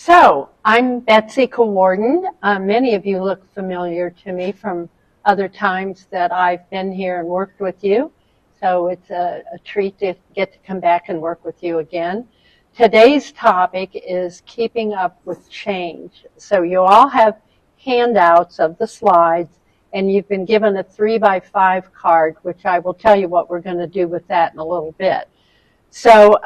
So, I'm Betsy Cowarden. Many of you look familiar to me from other times that I've been here and worked with you. So it's a treat to get to come back and work with you again. Today's topic is keeping up with change. So you all have handouts of the slides, and you've been given a 3x5 card, which I will tell you what we're going to do with that in a little bit. So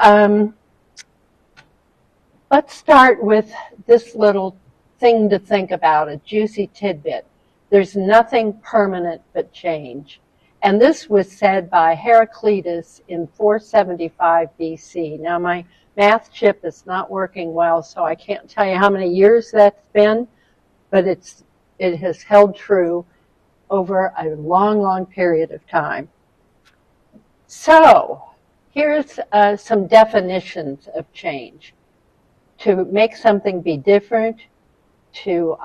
let's start with this little thing to think about, a juicy tidbit. There's nothing permanent but change. And this was said by Heraclitus in 475 BC. Now, my math chip is not working well, so I can't tell you how many years that's been, but it has held true over a long, long period of time. So, here's some definitions of change. To make something be different, to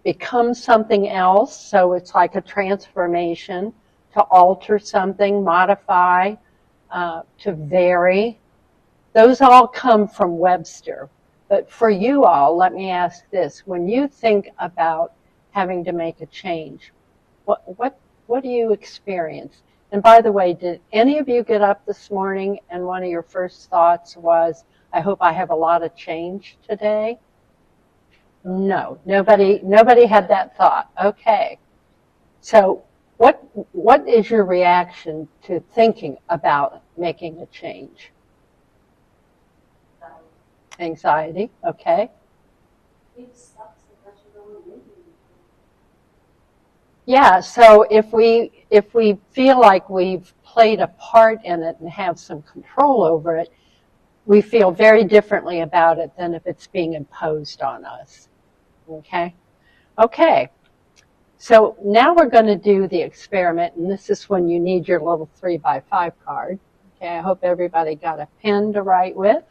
become something else, so it's like a transformation, to alter something, modify, to vary. Those all come from Webster. But for you all, let me ask this. When you think about having to make a change, what do you experience? And by the way, did any of you get up this morning and one of your first thoughts was, I hope I have a lot of change today? No, nobody had that thought. Okay. So what is your reaction to thinking about making a change? Anxiety, okay. Yeah, so if we feel like we've played a part in it and have some control over it, we feel very differently about it than if it's being imposed on us. Okay? Okay. So now we're going to do the experiment, and this is when you need your little 3x5 card. Okay, I hope everybody got a pen to write with.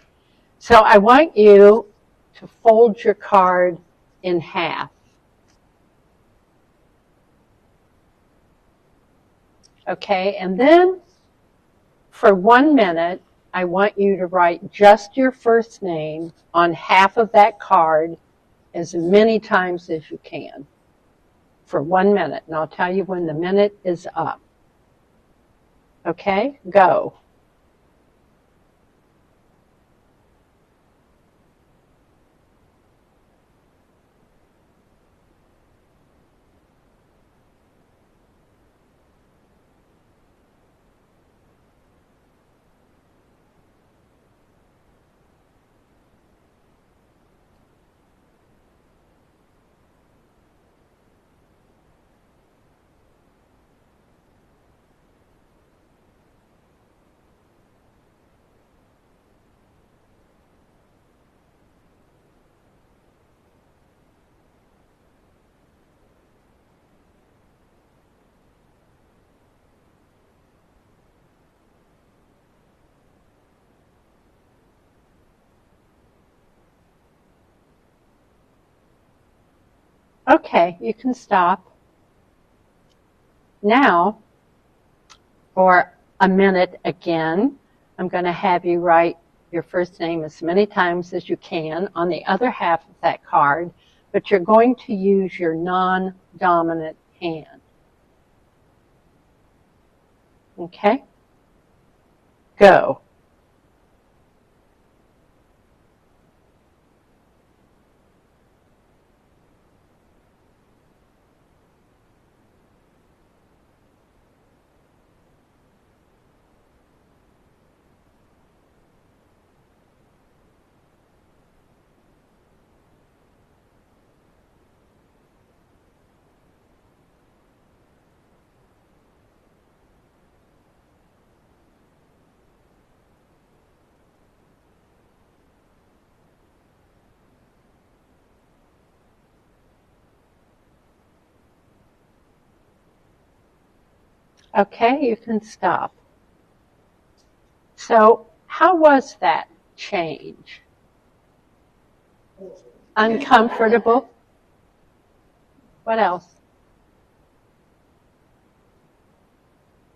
So I want you to fold your card in half. Okay, and then for 1 minute, I want you to write just your first name on half of that card as many times as you can for 1 minute. And I'll tell you when the minute is up. Okay, go. Okay, you can stop. Now, for a minute again, I'm going to have you write your first name as many times as you can on the other half of that card, but you're going to use your non-dominant hand. Okay? Go. Okay, you can stop. So, how was that change? Uncomfortable? What else?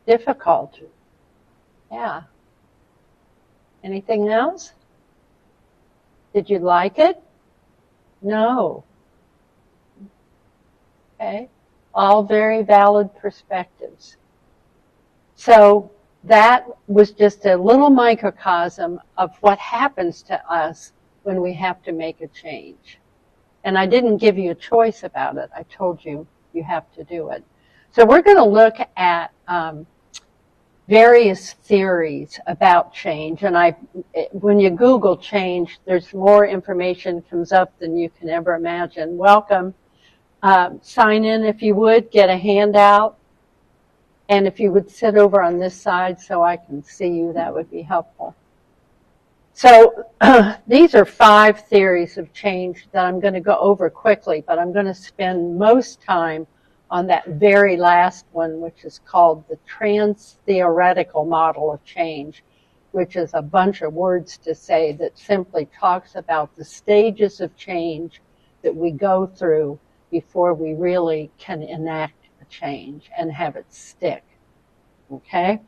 Difficult. Yeah. Anything else? Did you like it? No. Okay? All very valid perspectives. So that was just a little microcosm of what happens to us when we have to make a change. And I didn't give you a choice about it. I told you you have to do it. So we're going to look at various theories about change. And when you Google change, there's more information comes up than you can ever imagine. Welcome. Sign in if you would, get a handout. And if you would sit over on this side so I can see you, that would be helpful. So these are 5 theories of change that I'm going to go over quickly, but I'm going to spend most time on that very last one, which is called the trans-theoretical model of change, which is a bunch of words to say that simply talks about the stages of change that we go through before we really can enact a change and have it stick. Okay?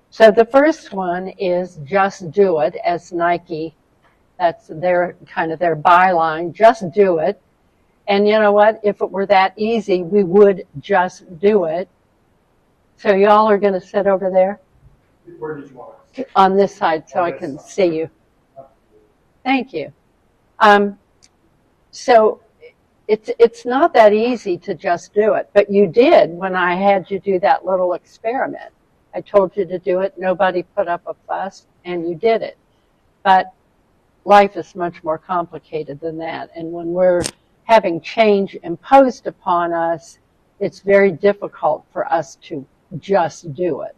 So the first one is just do it, as Nike, that's their kind of their byline, just do it. And you know what? If it were that easy, we would just do it. So y'all are going to sit over there? Where did you want us? On this side so I can see you. Thank you. So it's not that easy to just do it, but you did when I had you do that little experiment. I told you to do it, nobody put up a fuss, and you did it. But life is much more complicated than that, and when we're having change imposed upon us, it's very difficult for us to just do it.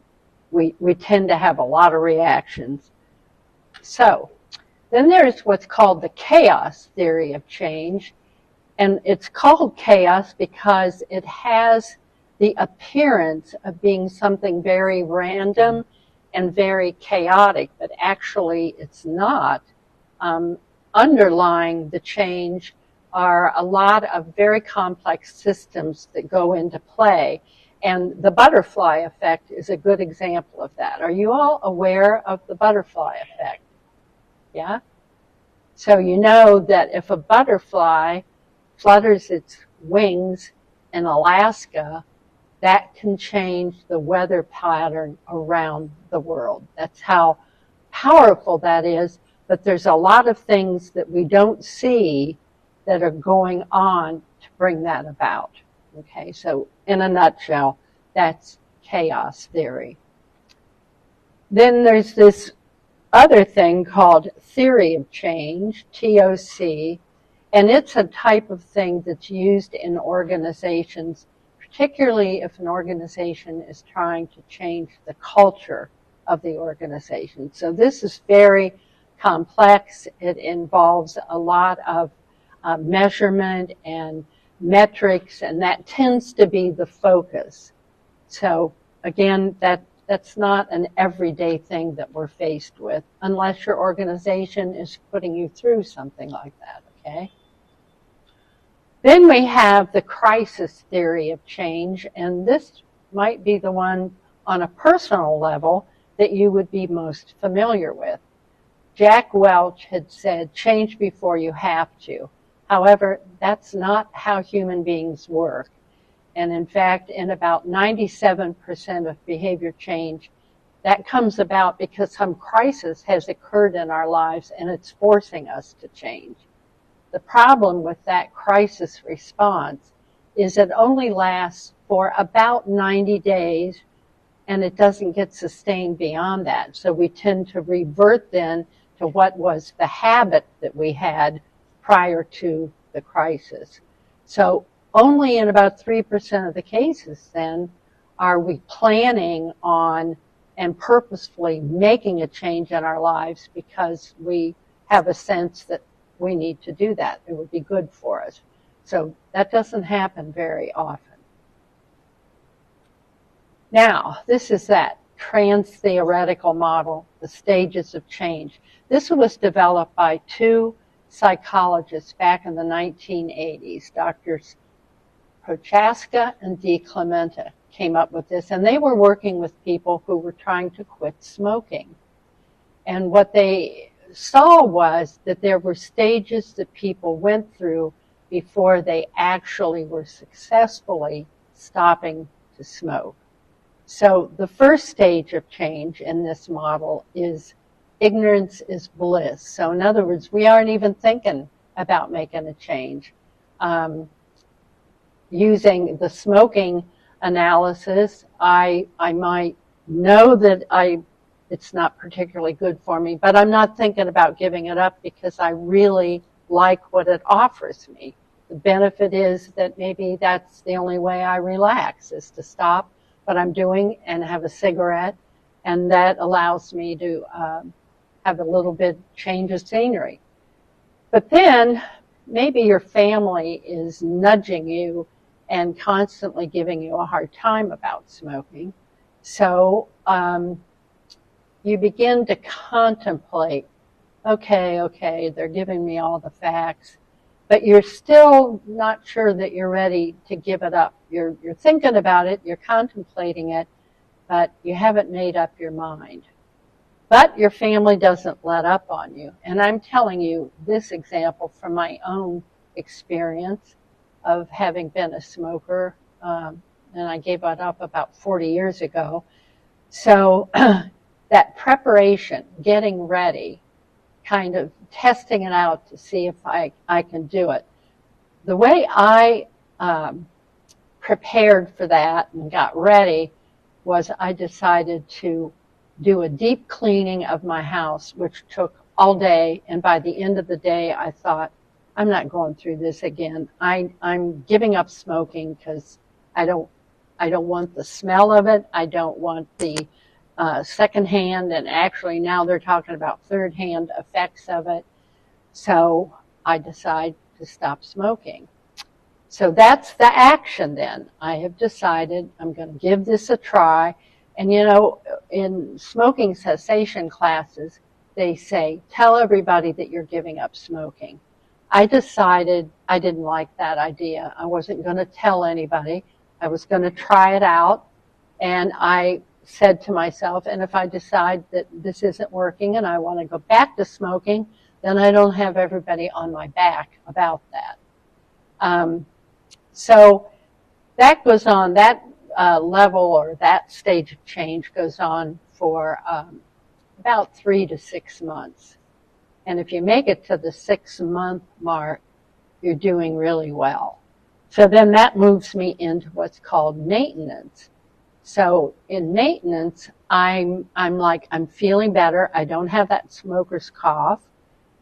We tend to have a lot of reactions. So then there's what's called the chaos theory of change, and it's called chaos because it has the appearance of being something very random and very chaotic, but actually it's not. Underlying the change are a lot of very complex systems that go into play, and the butterfly effect is a good example of that. Are you all aware of the butterfly effect? Yeah? So you know that if a butterfly flutters its wings in Alaska, that can change the weather pattern around the world. That's how powerful that is, but there's a lot of things that we don't see that are going on to bring that about. Okay, so in a nutshell, that's chaos theory. Then there's this other thing called theory of change, TOC, and it's a type of thing that's used in organizations, particularly if an organization is trying to change the culture of the organization. So this is very complex. It involves a lot of measurement and metrics, and that tends to be the focus. So again, that's not an everyday thing that we're faced with, unless your organization is putting you through something like that, okay? Then we have the crisis theory of change, and this might be the one on a personal level that you would be most familiar with. Jack Welch had said, change before you have to. However, that's not how human beings work. And in fact, in about 97% of behavior change, that comes about because some crisis has occurred in our lives and it's forcing us to change. The problem with that crisis response is it only lasts for about 90 days and it doesn't get sustained beyond that. So we tend to revert then to what was the habit that we had prior to the crisis. So only in about 3% of the cases then are we planning on and purposefully making a change in our lives because we have a sense that we need to do that. It would be good for us. So that doesn't happen very often. Now, this is that trans-theoretical model, the stages of change. This was developed by 2 psychologists back in the 1980s. Doctors Prochaska and DiClemente came up with this, and they were working with people who were trying to quit smoking. And what they saw was that there were stages that people went through before they actually were successfully stopping to smoke. So the first stage of change in this model is ignorance is bliss. So in other words, we aren't even thinking about making a change. Using the smoking analysis, I might know that it's not particularly good for me, but I'm not thinking about giving it up because I really like what it offers me. The benefit is that maybe that's the only way I relax, is to stop what I'm doing and have a cigarette, and that allows me to have a little bit change of scenery. But then maybe your family is nudging you and constantly giving you a hard time about smoking. So you begin to contemplate, okay, they're giving me all the facts, but you're still not sure that you're ready to give it up. You're thinking about it, you're contemplating it, but you haven't made up your mind. But your family doesn't let up on you. And I'm telling you this example from my own experience of having been a smoker, and I gave it up about 40 years ago. So that preparation, getting ready, kind of testing it out to see if I can do it. The way I prepared for that and got ready was I decided to do a deep cleaning of my house, which took all day. And by the end of the day, I thought, I'm not going through this again. I'm giving up smoking because I don't want the smell of it. I don't want the secondhand, and actually now they're talking about third-hand effects of it. So I decide to stop smoking. So that's the action then. I have decided I'm going to give this a try. And you know, in smoking cessation classes, they say, tell everybody that you're giving up smoking. I decided I didn't like that idea. I wasn't going to tell anybody. I was going to try it out. And I said to myself, and if I decide that this isn't working and I want to go back to smoking, then I don't have everybody on my back about that. So that goes on, that level or that stage of change goes on for about 3 to 6 months. And if you make it to the 6-month mark, you're doing really well. So then that moves me into what's called maintenance. So in maintenance, I'm feeling better. I don't have that smoker's cough.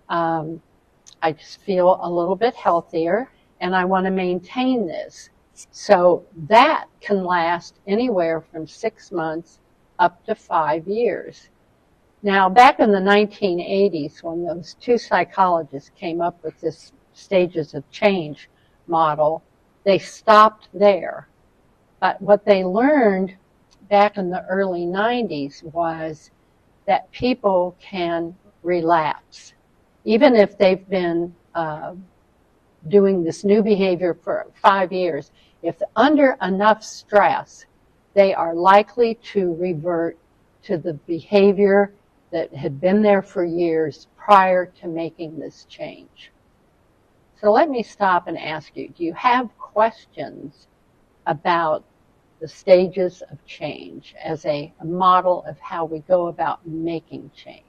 I just feel a little bit healthier, and I want to maintain this. So that can last anywhere from 6 months up to 5 years. Now, back in the 1980s, when those two psychologists came up with this stages of change model, they stopped there. But what they learned back in the early 90s was that people can relapse. Even if they've been doing this new behavior for 5 years, if under enough stress, they are likely to revert to the behavior that had been there for years prior to making this change. So let me stop and ask you, do you have questions about the stages of change as a model of how we go about making change?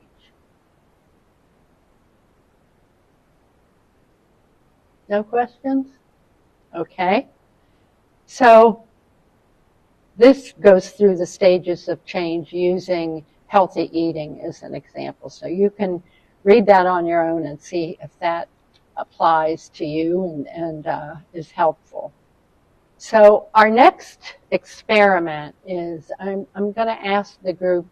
No questions? Okay. So this goes through the stages of change using healthy eating as an example. So you can read that on your own and see if that applies to you and is helpful. So our next experiment is I'm going to ask the group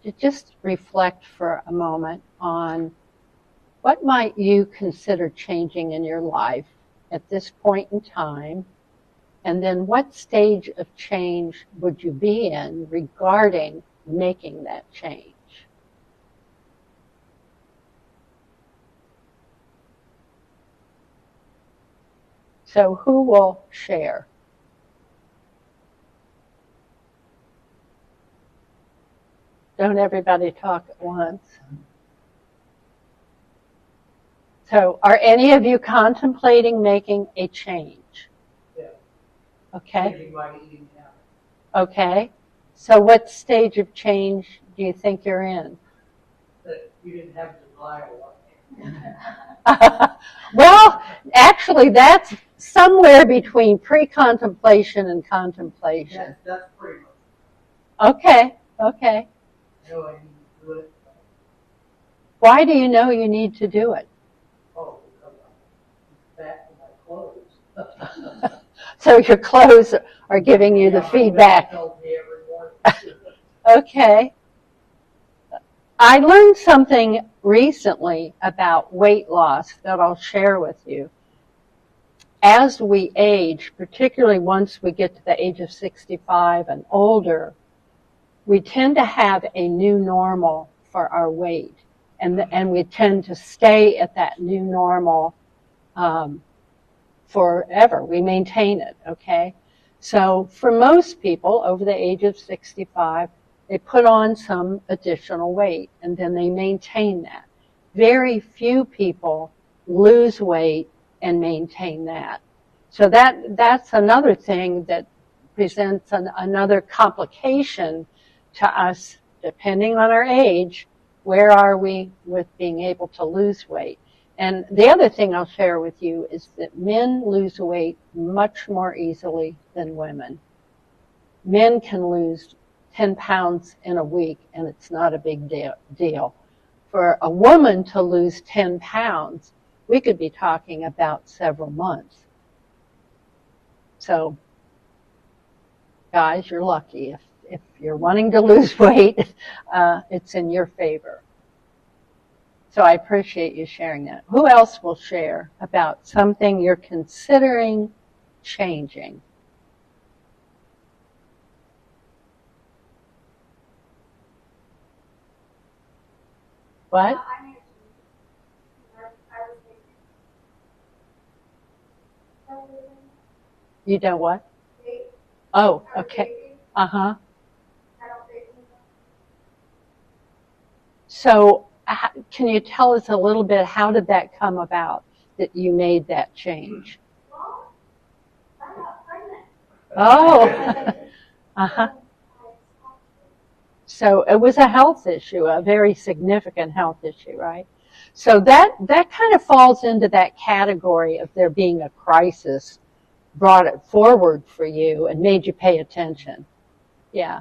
to just reflect for a moment on what might you consider changing in your life at this point in time, and then what stage of change would you be in regarding making that change? So who will share? Don't everybody talk at once. So are any of you contemplating making a change? Yeah. Okay. Changing my eating habits. Okay. So what stage of change do you think you're in? That you didn't have denial Well, actually, that's somewhere between pre-contemplation and contemplation. That's pretty much. Okay, okay. I know I need to do it. Why do you know you need to do it? Oh, because I'm back to my clothes. So your clothes are giving you the Yeah, feedback. tells me every morning. Okay. I learned something recently about weight loss that I'll share with you. As we age, particularly once we get to the age of 65 and older, we tend to have a new normal for our weight. And we tend to stay at that new normal forever. We maintain it, okay? So for most people over the age of 65, they put on some additional weight and then they maintain that. Very few people lose weight and maintain that. So that's another thing that presents another complication to us, depending on our age. Where are we with being able to lose weight? And the other thing I'll share with you is that men lose weight much more easily than women. Men can lose 10 pounds in a week, and it's not a big deal. For a woman to lose 10 pounds, we could be talking about several months. So, guys, you're lucky. If you're wanting to lose weight, it's in your favor. So I appreciate you sharing that. Who else will share about something you're considering changing? What? You know what? Oh, okay. Uh-huh. So can you tell us a little bit, how did that come about, that you made that change? Oh, uh-huh. So it was a health issue, a very significant health issue, right? So that kind of falls into that category of there being a crisis brought it forward for you and made you pay attention. Yeah.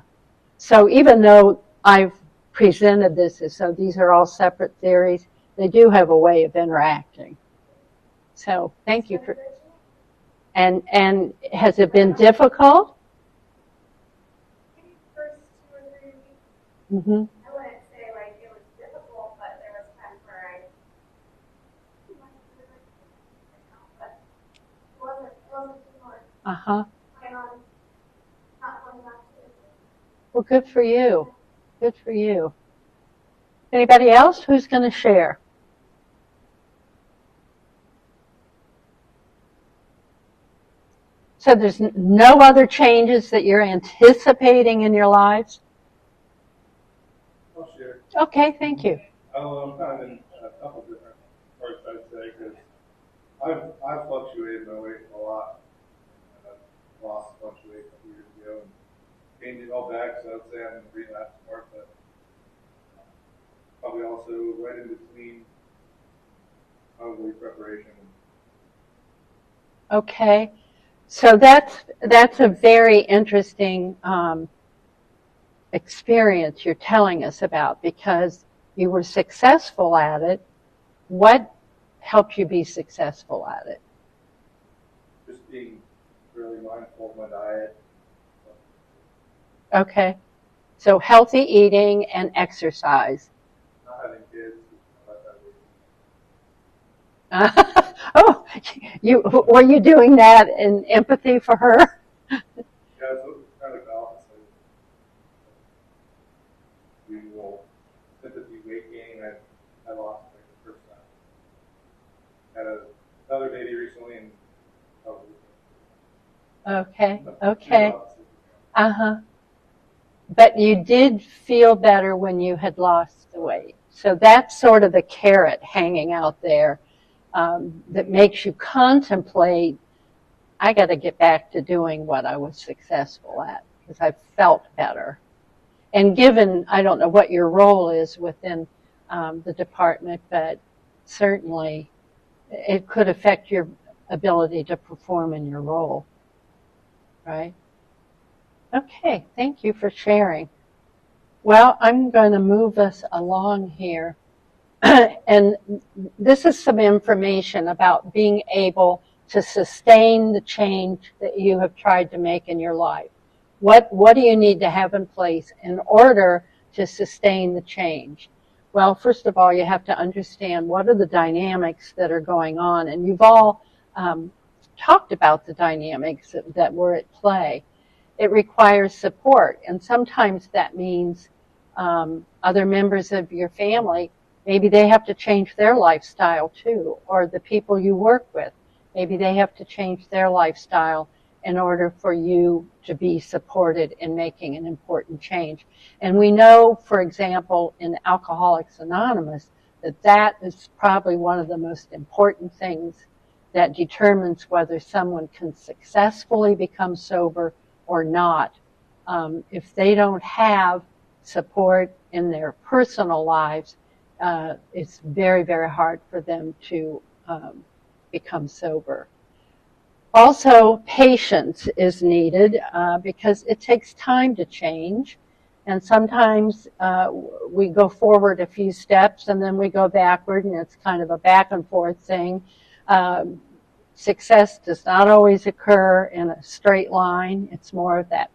So even though I've presented this as so these are all separate theories, they do have a way of interacting. So thank you for. And has it been difficult? Mm-hmm. I wouldn't say like it was difficult, but there was times where but it wasn't too hard. Uh-huh. Plan on not going back to it. Well, good for you. Good for you. Anybody else who's going to share? So there's no other changes that you're anticipating in your lives? I'll share. Okay, thank you. I'm kind of in a couple different parts, I'd say, because I've fluctuated my weight a lot. And I've lost a bunch of weight a couple years ago and gained it all back, so I'd say I'm in the relapse part, but probably also right in between probably preparation. Okay. So that's a very interesting experience you're telling us about, because you were successful at it. What helped you be successful at it? Just being really mindful of my diet. Okay. So healthy eating and exercise. Not having kids. Not having Oh, were you doing that in empathy for her? Yeah, it's kind of the opposite. Usual sympathy weight gain. I lost like the first time. Had another baby recently, and Okay. Uh-huh. But you did feel better when you had lost the weight. So that's sort of the carrot hanging out there. that makes you contemplate, I got to get back to doing what I was successful at because I felt better. And given, I don't know what your role is within the department, but certainly it could affect your ability to perform in your role, right? Okay, thank you for sharing. Well, I'm going to move us along here. And this is some information about being able to sustain the change that you have tried to make in your life. What do you need to have in place in order to sustain the change? Well, first of all, you have to understand what are the dynamics that are going on. And you've all talked about the dynamics that were at play. It requires support. And sometimes that means other members of your family, maybe they have to change their lifestyle too, or the people you work with, maybe they have to change their lifestyle in order for you to be supported in making an important change. And we know, for example, in Alcoholics Anonymous, that is probably one of the most important things that determines whether someone can successfully become sober or not. If they don't have support in their personal lives, it's very, very hard for them to become sober. Also, patience is needed because it takes time to change. And sometimes we go forward a few steps and then we go backward, and it's kind of a back and forth thing. Success does not always occur in a straight line. It's more of that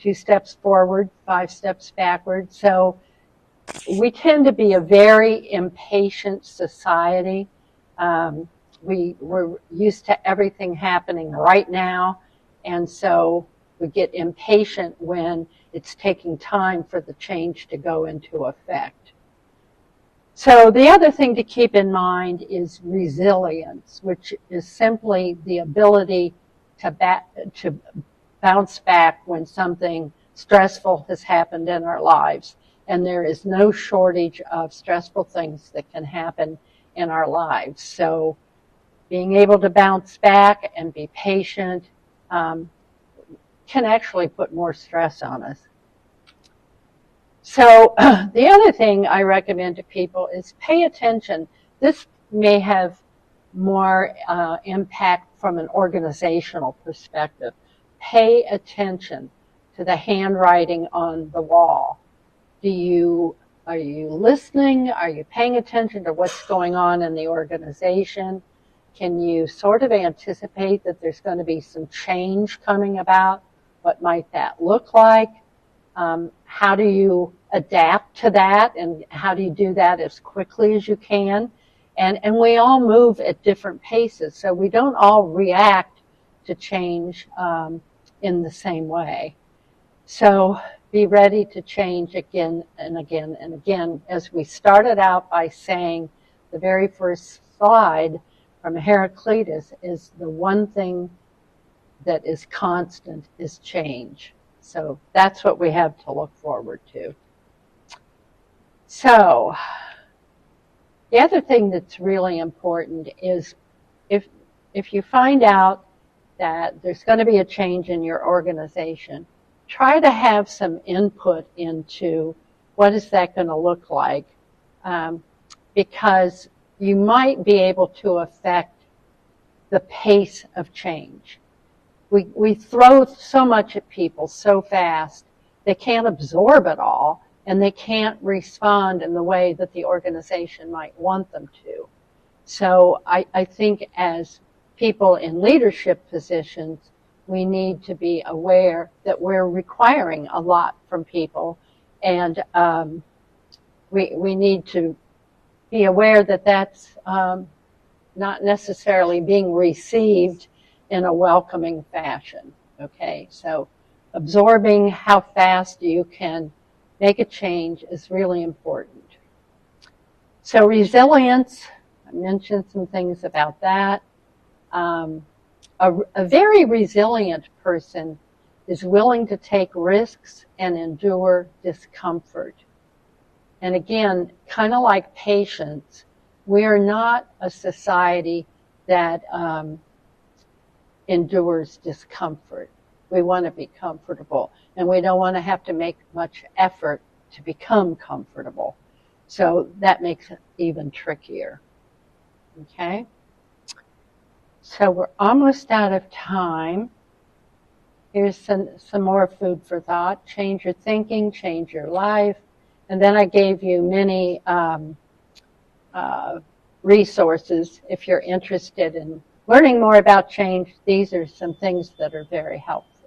2 steps forward, 5 steps backward. So we tend to be a very impatient society. We're used to everything happening right now, and so we get impatient when it's taking time for the change to go into effect. So the other thing to keep in mind is resilience, which is simply the ability to bounce back when something stressful has happened in our lives. And there is no shortage of stressful things that can happen in our lives. So being able to bounce back and be patient can actually put more stress on us. So the other thing I recommend to people is pay attention. This may have more impact from an organizational perspective. Pay attention to the handwriting on the wall. Are you listening? Are you paying attention to what's going on in the organization? Can you sort of anticipate that there's going to be some change coming about? What might that look like? How do you adapt to that, and how do you do that as quickly as you can? And we all move at different paces, so we don't all react to change in the same way. So be ready to change again and again and again. As we started out by saying, the very first slide from Heraclitus is the one thing that is constant is change. So that's what we have to look forward to. So the other thing that's really important is if you find out that there's going to be a change in your organization, try to have some input into what is that going to look like, because you might be able to affect the pace of change. We throw so much at people so fast, they can't absorb it all, and they can't respond in the way that the organization might want them to. So I think as people in leadership positions, we need to be aware that we're requiring a lot from people, and we need to be aware that that's not necessarily being received in a welcoming fashion. Okay, so absorbing how fast you can make a change is really important. So resilience, I mentioned some things about that. A very resilient person is willing to take risks and endure discomfort. And again, kind of like patience, We are not a society that endures discomfort. We want to be comfortable, and we don't want to have to make much effort to become comfortable. So that makes it even trickier. Okay? So we're almost out of time. Here's some more food for thought. Change your thinking, change your life. And then I gave you many resources if you're interested in learning more about change. These are some things that are very helpful.